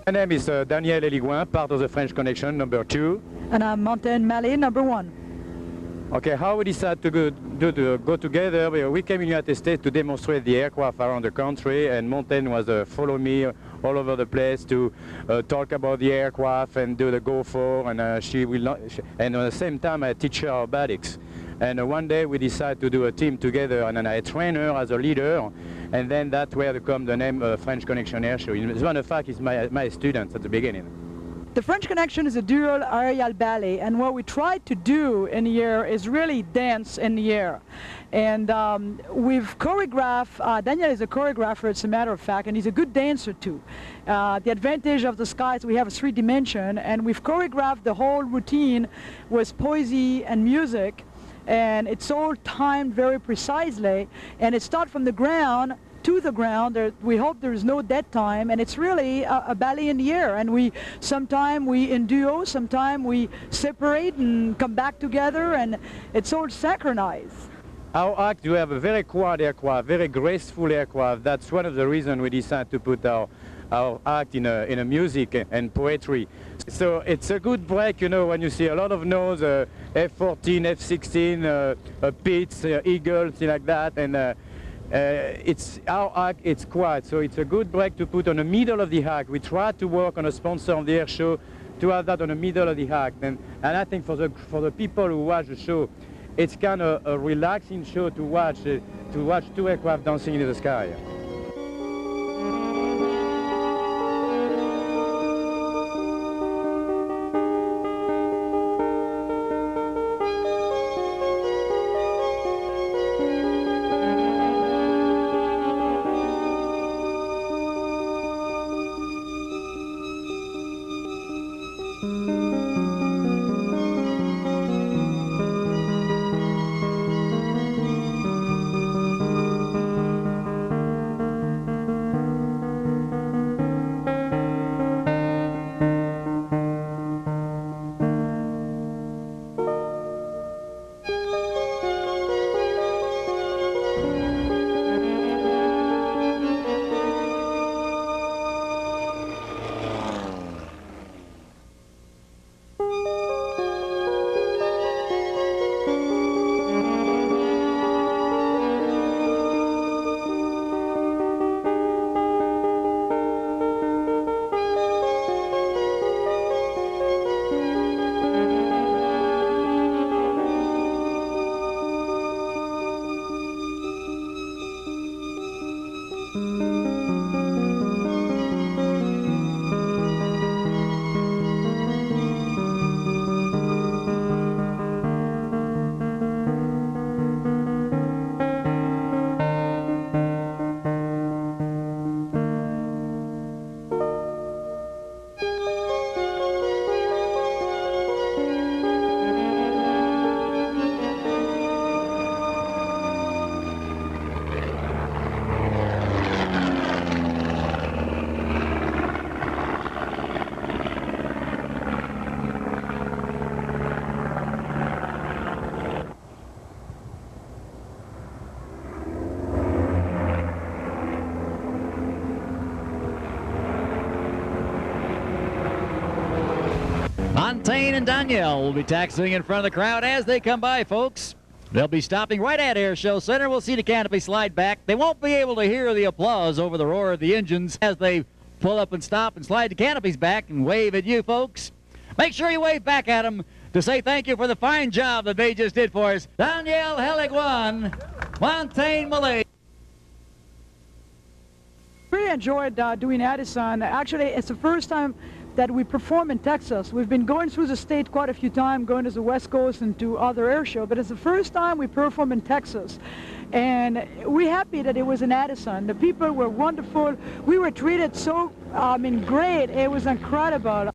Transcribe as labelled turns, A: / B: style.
A: My name is Daniel Eligouin, part of the French Connection, number 2.
B: And I'm Montaigne Mallet, number 1.
A: Okay, how we decided to go together? We came in the United States to demonstrate the aircraft around the country, and Montaigne was follow me all over the place to talk about the aircraft and do the go-for, and she will not. And at the same time, I teach her aerobatics. And one day we decided to do a team together, and then I train her as a leader, and then that's where come the name French Connection Airshow. As a matter of fact, it's my students at the beginning.
B: The French Connection is a dual aerial ballet, and what we try to do in the air is really dance in the air. And we've choreographed, Daniel is a choreographer, as a matter of fact, and he's a good dancer too. The advantage of the sky is we have a 3-dimension, and we've choreographed the whole routine with poesy and music, and it's all timed very precisely, and it starts from the ground to the ground. We hope there is no dead time, and it's really a ballet in the air, and sometimes we in duo, sometimes we separate and come back together, and it's all synchronized.
A: Our act, we have a very quiet aircraft, very graceful aircraft. That's one of the reasons we decided to put our act in a music and poetry. So it's a good break, you know, when you see a lot of noise, F-14, F-16, Pitts, Eagles, things like that, and it's our act, it's quiet, so it's a good break to put on the middle of the act. We try to work on a sponsor of the air show to have that on the middle of the act, and I think for the people who watch the show, it's kind of a relaxing show to watch 2 aircraft dancing in the sky.
C: Montaigne and Danielle will be taxiing in front of the crowd as they come by, folks. They'll be stopping right at Airshow Center. We'll see the canopy slide back. They won't be able to hear the applause over the roar of the engines as they pull up and stop and slide the canopies back and wave at you, folks. Make sure you wave back at them to say thank you for the fine job that they just did for us. Danielle Eligouin, Montaigne Mallet.
B: Really enjoyed doing Addison. Actually, it's the first time that we perform in Texas. We've been going through the state quite a few times, going to the West Coast and to other air shows, but it's the first time we perform in Texas. And we're happy that it was in Addison. The people were wonderful. We were treated so, great. It was incredible.